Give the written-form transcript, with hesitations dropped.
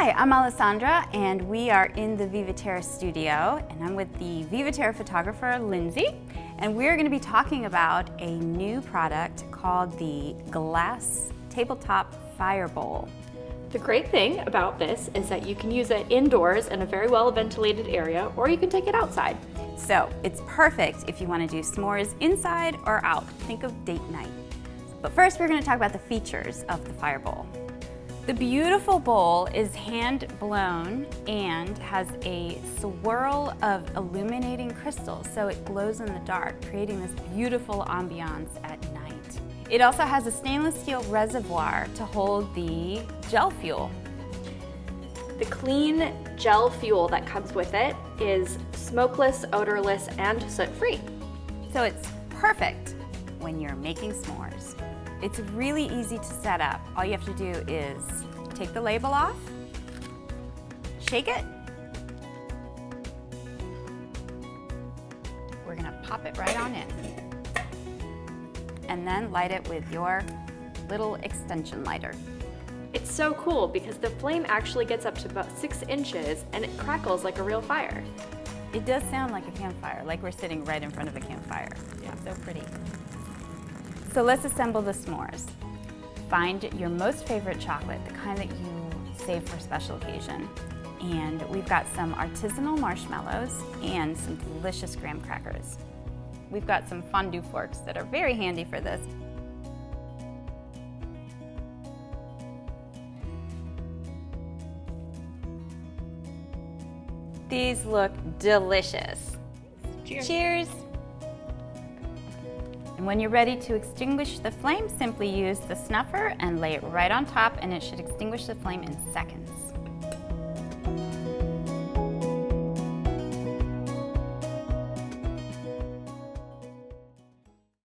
Hi, I'm Alessandra, and we are in the VivaTerra studio, and I'm with the VivaTerra photographer, Lindsay, and we're going to be talking about a new product called the Glass Tabletop Fire Bowl. The great thing about this is that you can use it indoors in a very well ventilated area, or you can take it outside. So it's perfect if you want to do s'mores inside or out. Think of date night. But first we're going to talk about the features of the fire bowl. The beautiful bowl is hand blown and has a swirl of illuminating crystals, so it glows in the dark, creating this beautiful ambiance at night. It also has a stainless steel reservoir to hold the gel fuel. The clean gel fuel that comes with it is smokeless, odorless, and soot-free. So it's perfect when you're making s'mores. It's really easy to set up. All you have to do is take the label off, shake it. We're gonna pop it right on in. And then light it with your little extension lighter. It's so cool because the flame actually gets up to about 6 inches and it crackles like a real fire. It does sound like a campfire, like we're sitting right in front of a campfire. Yeah, so pretty. So let's assemble the s'mores. Find your most favorite chocolate, the kind that you save for a special occasion. And we've got some artisanal marshmallows and some delicious graham crackers. We've got some fondue forks that are very handy for this. These look delicious. Cheers. Cheers. And when you're ready to extinguish the flame, simply use the snuffer and lay it right on top, and it should extinguish the flame in seconds.